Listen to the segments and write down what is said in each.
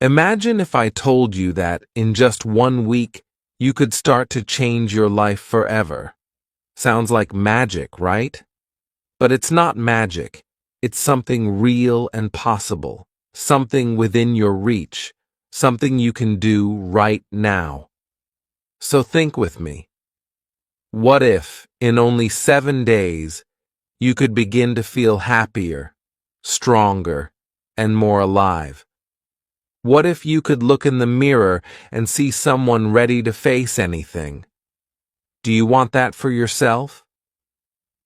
Imagine if I told you that in just 1 week, you could start to change your life forever. Sounds like magic, right? But it's not magic. It's something real and possible, something within your reach, something you can do right now. So think with me. What if, in only 7 days, you could begin to feel happier, stronger, and more alive? What if you could look in the mirror and see someone ready to face anything? Do you want that for yourself?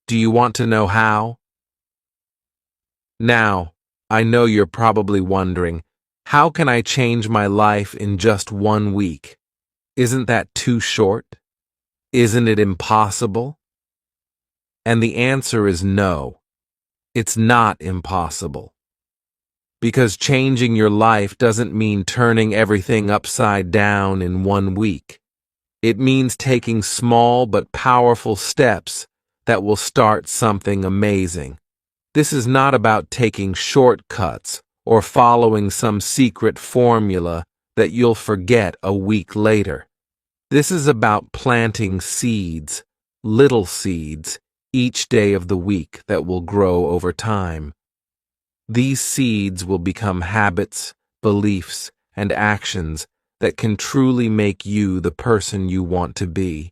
Do you want to know how? Now, I know you're probably wondering, how can I change my life in just 1 week? Isn't that too short? Isn't it impossible? And the answer is no. It's not impossible. Because changing your life doesn't mean turning everything upside down in 1 week. It means taking small but powerful steps that will start something amazing. This is not about taking shortcuts or following some secret formula that you'll forget a week later. This is about planting seeds, little seeds, each day of the week that will grow over time. These seeds will become habits, beliefs, and actions that can truly make you the person you want to be.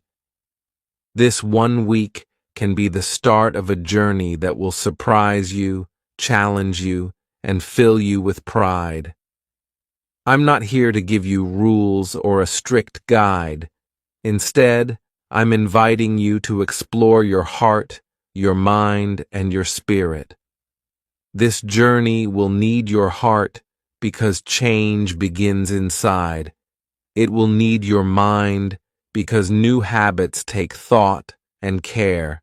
This 1 week can be the start of a journey that will surprise you, challenge you, and fill you with pride. I'm not here to give you rules or a strict guide. Instead, I'm inviting you to explore your heart, your mind, and your spirit. This journey will need your heart because change begins inside. It will need your mind because new habits take thought and care.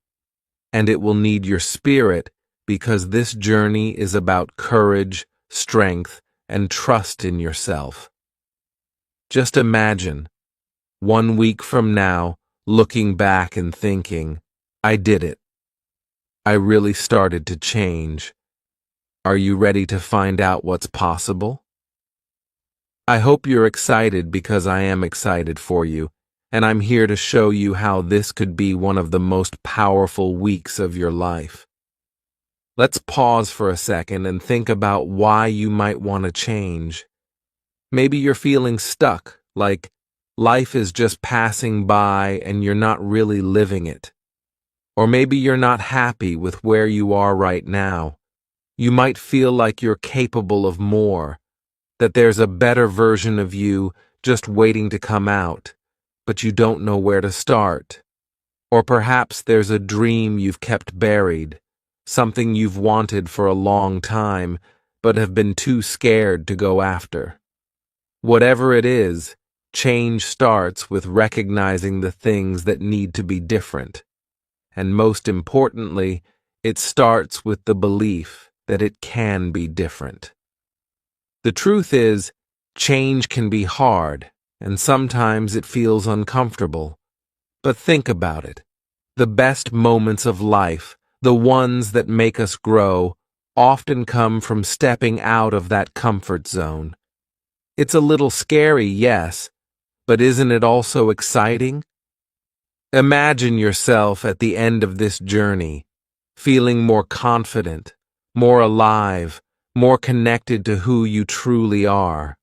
And it will need your spirit because this journey is about courage, strength, and trust in yourself. Just imagine, 1 week from now, looking back and thinking, I did it. I really started to change. Are you ready to find out what's possible? I hope you're excited because I am excited for you, and I'm here to show you how this could be one of the most powerful weeks of your life. Let's pause for a second and think about why you might want to change. Maybe you're feeling stuck, like life is just passing by and you're not really living it. Or maybe you're not happy with where you are right now. You might feel like you're capable of more, that there's a better version of you just waiting to come out, but you don't know where to start. Or perhaps there's a dream you've kept buried, something you've wanted for a long time, but have been too scared to go after. Whatever it is, change starts with recognizing the things that need to be different. And most importantly, it starts with the belief that it can be different. The truth is, change can be hard, and sometimes it feels uncomfortable. But think about it. The best moments of life, the ones that make us grow, often come from stepping out of that comfort zone. It's a little scary, yes, but isn't it also exciting? Imagine yourself at the end of this journey, feeling more confident, more alive, more connected to who you truly are.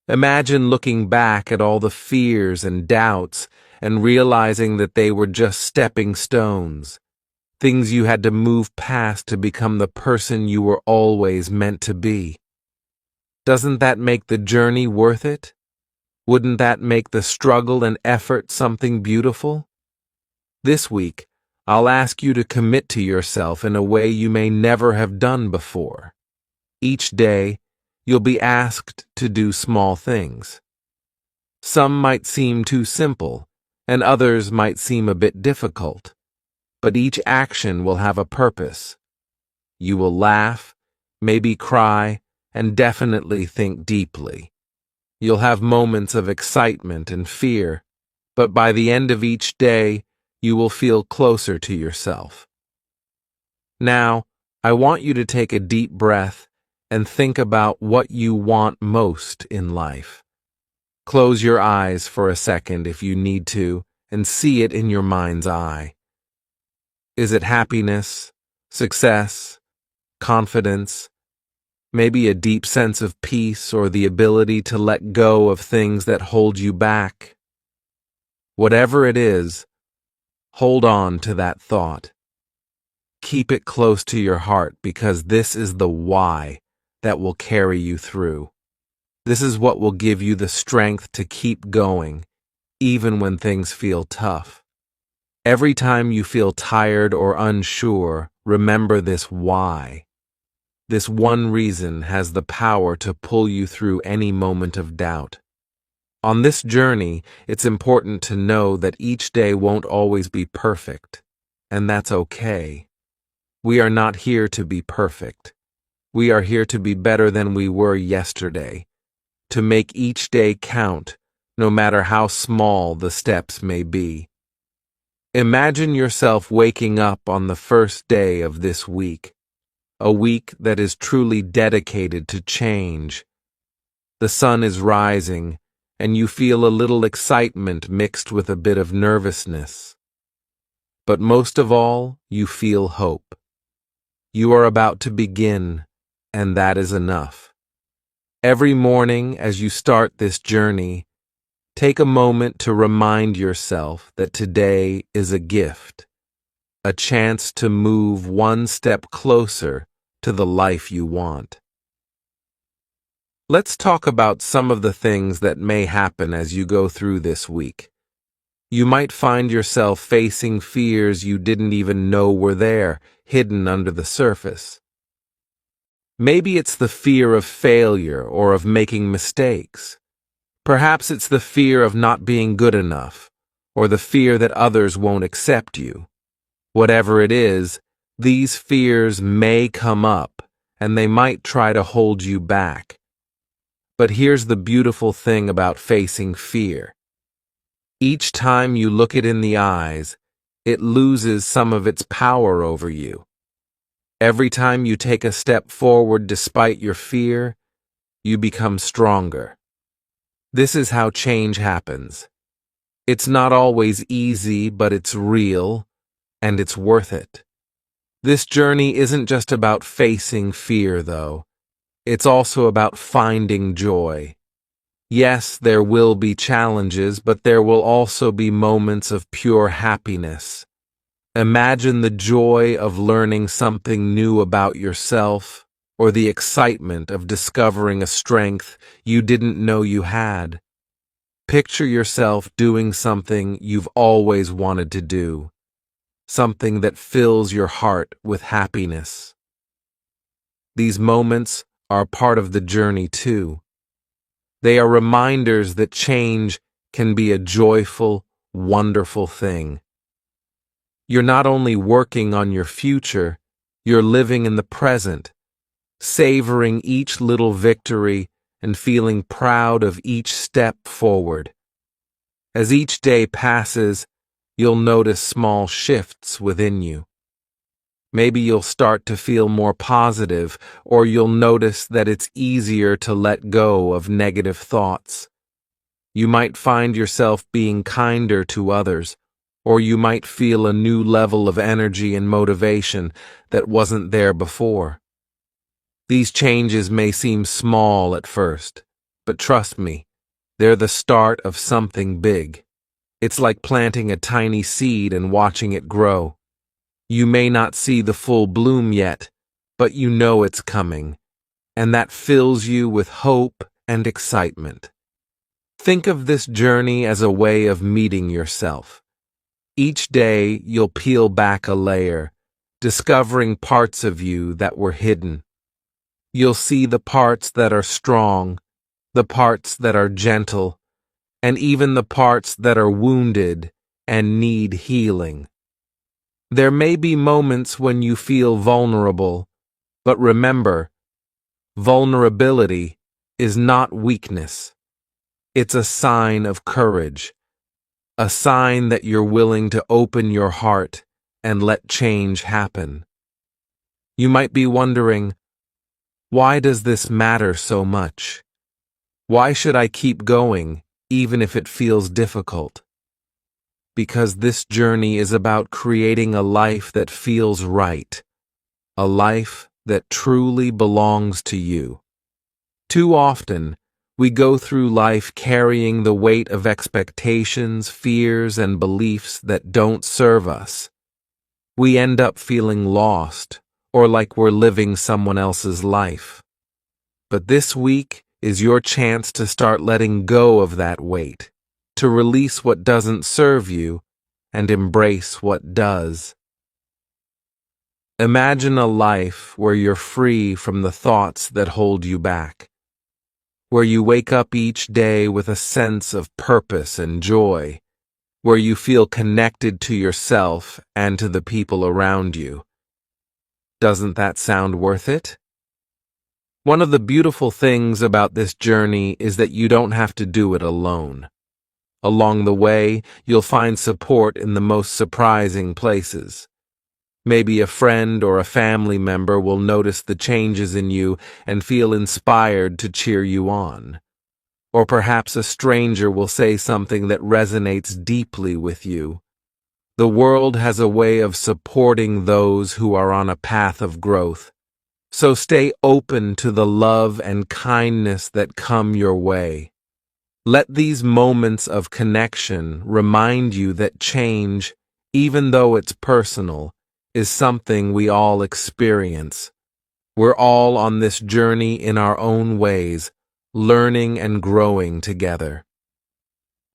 Imagine looking back at all the fears and doubts and realizing that they were just stepping stones, things you had to move past to become the person you were always meant to be. Doesn't that make the journey worth it? Wouldn't that make the struggle and effort something beautiful? This week, I'll ask you to commit to yourself in a way you may never have done before. Each day, you'll be asked to do small things. Some might seem too simple, and others might seem a bit difficult. But each action will have a purpose. You will laugh, maybe cry, and definitely think deeply. You'll have moments of excitement and fear, but by the end of each day, you will feel closer to yourself. Now, I want you to take a deep breath and think about what you want most in life. Close your eyes for a second if you need to and see it in your mind's eye. Is it happiness, success, confidence, maybe a deep sense of peace or the ability to let go of things that hold you back? Whatever it is, hold on to that thought. Keep it close to your heart because this is the why that will carry you through. This is what will give you the strength to keep going, even when things feel tough. Every time you feel tired or unsure, remember this why. This one reason has the power to pull you through any moment of doubt. On this journey, it's important to know that each day won't always be perfect, and that's okay. We are not here to be perfect. We are here to be better than we were yesterday, to make each day count, no matter how small the steps may be. Imagine yourself waking up on the first day of this week, a week that is truly dedicated to change. The sun is rising, and you feel a little excitement mixed with a bit of nervousness. But most of all, you feel hope. You are about to begin, and that is enough. Every morning as you start this journey, take a moment to remind yourself that today is a gift, a chance to move one step closer to the life you want. Let's talk about some of the things that may happen as you go through this week. You might find yourself facing fears you didn't even know were there, hidden under the surface. Maybe it's the fear of failure or of making mistakes. Perhaps it's the fear of not being good enough, or the fear that others won't accept you. Whatever it is, these fears may come up, and they might try to hold you back. But here's the beautiful thing about facing fear. Each time you look it in the eyes, it loses some of its power over you. Every time you take a step forward despite your fear, you become stronger. This is how change happens. It's not always easy, but it's real, and it's worth it. This journey isn't just about facing fear, though. It's also about finding joy. Yes, there will be challenges, but there will also be moments of pure happiness. Imagine the joy of learning something new about yourself, or the excitement of discovering a strength you didn't know you had. Picture yourself doing something you've always wanted to do, something that fills your heart with happiness. These moments are part of the journey too. They are reminders that change can be a joyful, wonderful thing. You're not only working on your future, you're living in the present, savoring each little victory and feeling proud of each step forward. As each day passes, you'll notice small shifts within you. Maybe you'll start to feel more positive, or you'll notice that it's easier to let go of negative thoughts. You might find yourself being kinder to others, or you might feel a new level of energy and motivation that wasn't there before. These changes may seem small at first, but trust me, they're the start of something big. It's like planting a tiny seed and watching it grow. You may not see the full bloom yet, but you know it's coming, and that fills you with hope and excitement. Think of this journey as a way of meeting yourself. Each day you'll peel back a layer, discovering parts of you that were hidden. You'll see the parts that are strong, the parts that are gentle, and even the parts that are wounded and need healing. There may be moments when you feel vulnerable, but remember, vulnerability is not weakness. It's a sign of courage, a sign that you're willing to open your heart and let change happen. You might be wondering, Why does this matter so much? Why should I keep going, even if it feels difficult? Because this journey is about creating a life that feels right, a life that truly belongs to you. Too often, we go through life carrying the weight of expectations, fears, and beliefs that don't serve us. We end up feeling lost, or like we're living someone else's life. But this week is your chance to start letting go of that weight, to release what doesn't serve you, and embrace what does. Imagine a life where you're free from the thoughts that hold you back, where you wake up each day with a sense of purpose and joy, where you feel connected to yourself and to the people around you. Doesn't that sound worth it? One of the beautiful things about this journey is that you don't have to do it alone. Along the way, you'll find support in the most surprising places. Maybe a friend or a family member will notice the changes in you and feel inspired to cheer you on. Or perhaps a stranger will say something that resonates deeply with you. The world has a way of supporting those who are on a path of growth. So stay open to the love and kindness that come your way. Let these moments of connection remind you that change, even though it's personal, is something we all experience. We're all on this journey in our own ways, learning and growing together.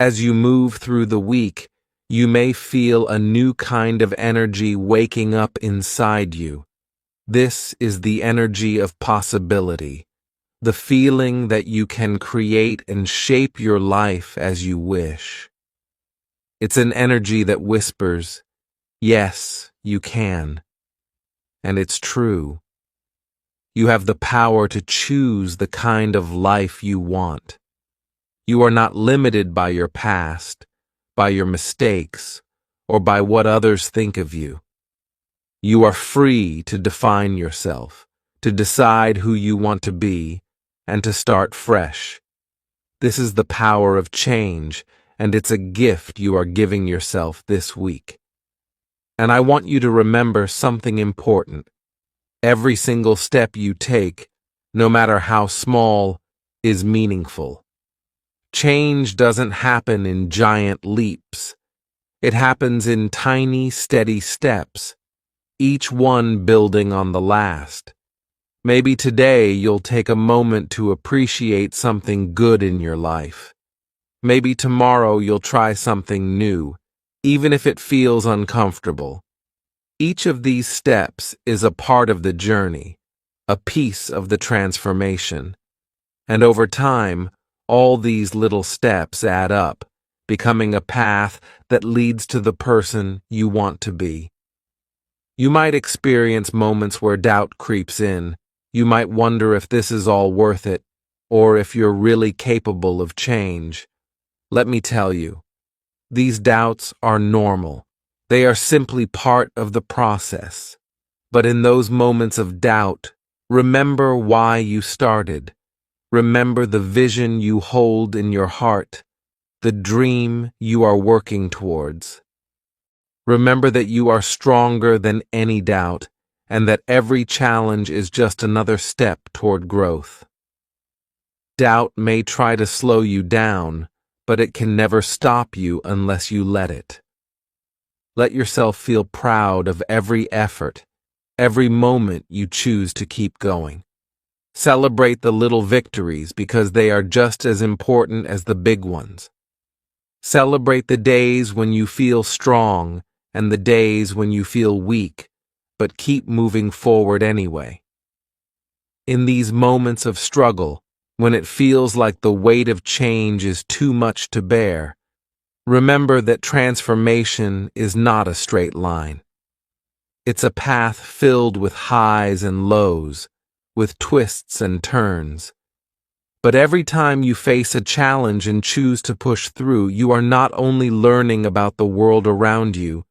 As you move through the week, you may feel a new kind of energy waking up inside you. This is the energy of possibility, the feeling that you can create and shape your life as you wish. It's an energy that whispers, yes, you can. And it's true. You have the power to choose the kind of life you want. You are not limited by your past, by your mistakes, or by what others think of you. You are free to define yourself, to decide who you want to be, and to start fresh. This is the power of change, and it's a gift you are giving yourself this week. And I want you to remember something important. Every single step you take, no matter how small, is meaningful. Change doesn't happen in giant leaps. It happens in tiny, steady steps, each one building on the last. Maybe today you'll take a moment to appreciate something good in your life. Maybe tomorrow you'll try something new, even if it feels uncomfortable. Each of these steps is a part of the journey, a piece of the transformation. And over time, all these little steps add up, becoming a path that leads to the person you want to be. You might experience moments where doubt creeps in. You might wonder if this is all worth it, or if you're really capable of change. Let me tell you, these doubts are normal. They are simply part of the process. But in those moments of doubt, remember why you started. Remember the vision you hold in your heart, the dream you are working towards. Remember that you are stronger than any doubt, and that every challenge is just another step toward growth. Doubt may try to slow you down, but it can never stop you unless you let it. Let yourself feel proud of every effort, every moment you choose to keep going. Celebrate the little victories because they are just as important as the big ones. Celebrate the days when you feel strong and the days when you feel weak, but keep moving forward anyway. In these moments of struggle, when it feels like the weight of change is too much to bear, remember that transformation is not a straight line. It's a path filled with highs and lows, with twists and turns. But every time you face a challenge and choose to push through, you are not only learning about the world around you,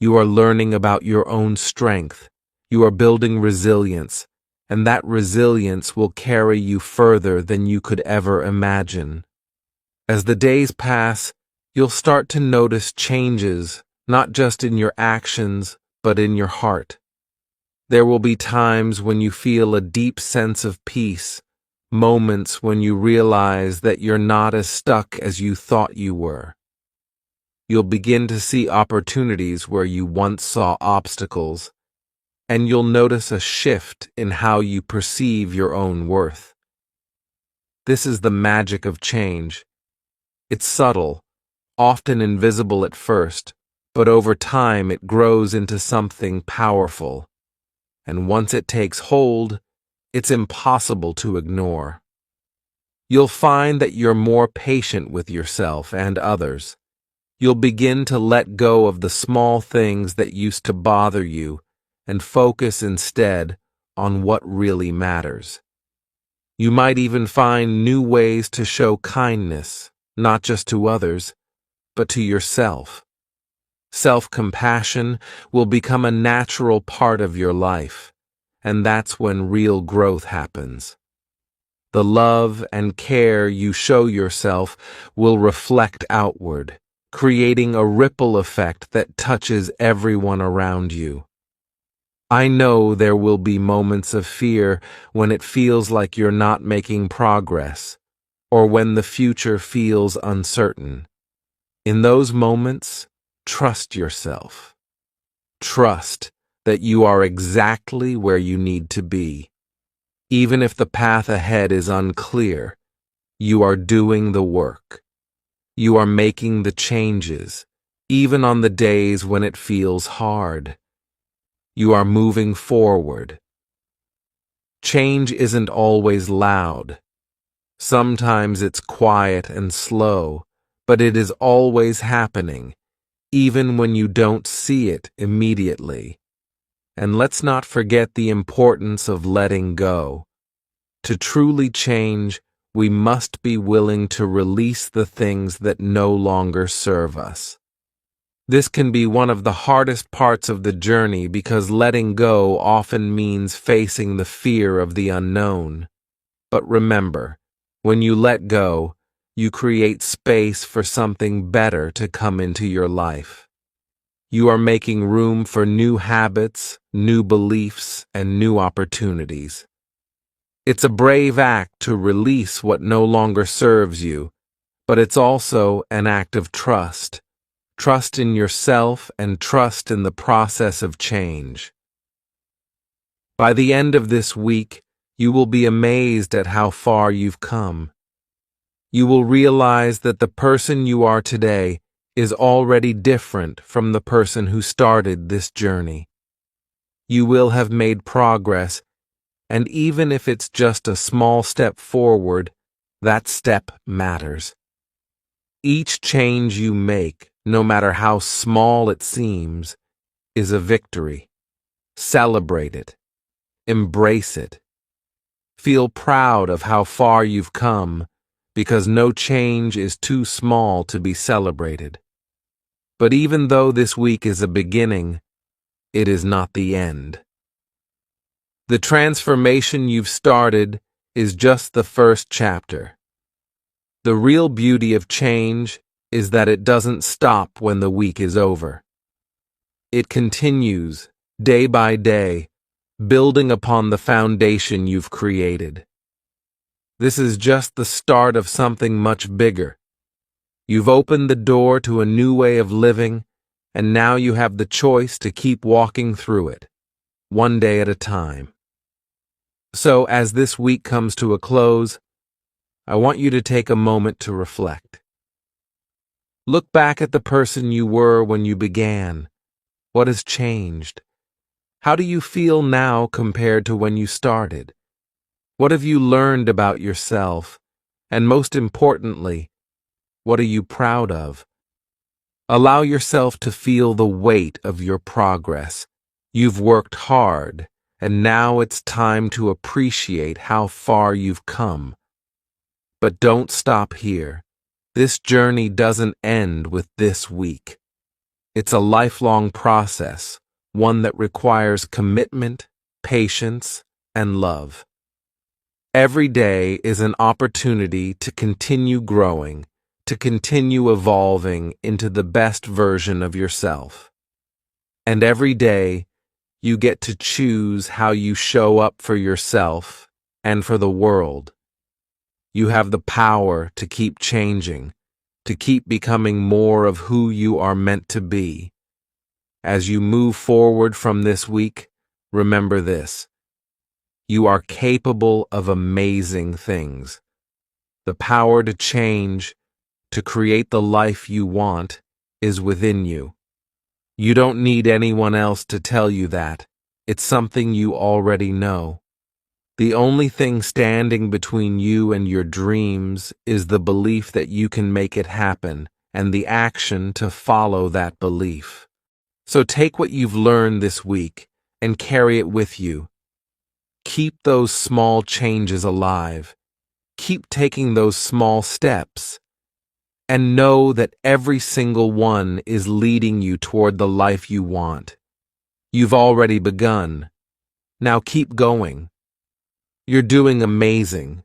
you are learning about your own strength. You are building resilience, and that resilience will carry you further than you could ever imagine. As the days pass, you'll start to notice changes, not just in your actions, but in your heart. There will be times when you feel a deep sense of peace, moments when you realize that you're not as stuck as you thought you were. You'll begin to see opportunities where you once saw obstacles, and you'll notice a shift in how you perceive your own worth. This is the magic of change. It's subtle, often invisible at first, but over time it grows into something powerful. And once it takes hold, it's impossible to ignore. You'll find that you're more patient with yourself and others. You'll begin to let go of the small things that used to bother you and focus instead on what really matters. You might even find new ways to show kindness, not just to others, but to yourself. Self-compassion will become a natural part of your life, and that's when real growth happens. The love and care you show yourself will reflect outward, creating a ripple effect that touches everyone around you. I know there will be moments of fear when it feels like you're not making progress, or when the future feels uncertain. In those moments, trust yourself. Trust that you are exactly where you need to be. Even if the path ahead is unclear, you are doing the work. You are making the changes, even on the days when it feels hard. You are moving forward. Change isn't always loud. Sometimes it's quiet and slow, but it is always happening, even when you don't see it immediately. And let's not forget the importance of letting go. To truly change, we must be willing to release the things that no longer serve us. This can be one of the hardest parts of the journey because letting go often means facing the fear of the unknown. But remember, when you let go, you create space for something better to come into your life. You are making room for new habits, new beliefs, and new opportunities. It's a brave act to release what no longer serves you, but it's also an act of trust. Trust in yourself and trust in the process of change. By the end of this week, you will be amazed at how far you've come. You will realize that the person you are today is already different from the person who started this journey. You will have made progress, and even if it's just a small step forward, that step matters. Each change you make, no matter how small it seems, is a victory. Celebrate it. Embrace it. Feel proud of how far you've come, because no change is too small to be celebrated. But even though this week is a beginning, it is not the end. The transformation you've started is just the first chapter. The real beauty of change is that it doesn't stop when the week is over. It continues, day by day, building upon the foundation you've created. This is just the start of something much bigger. You've opened the door to a new way of living, and now you have the choice to keep walking through it, one day at a time. So, as this week comes to a close, I want you to take a moment to reflect. Look back at the person you were when you began. What has changed? How do you feel now compared to when you started? What have you learned about yourself? And most importantly, what are you proud of? Allow yourself to feel the weight of your progress. You've worked hard, and now it's time to appreciate how far you've come. But don't stop here. This journey doesn't end with this week. It's a lifelong process, one that requires commitment, patience, and love. Every day is an opportunity to continue growing, to continue evolving into the best version of yourself. And every day, you get to choose how you show up for yourself and for the world. You have the power to keep changing, to keep becoming more of who you are meant to be. As you move forward from this week, remember this: you are capable of amazing things. The power to change, to create the life you want, is within you. You don't need anyone else to tell you that. It's something you already know. The only thing standing between you and your dreams is the belief that you can make it happen and the action to follow that belief. So take what you've learned this week and carry it with you. Keep those small changes alive. Keep taking those small steps. And know that every single one is leading you toward the life you want. You've already begun. Now keep going. You're doing amazing.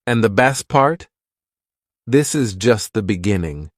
And the best part? This is just the beginning.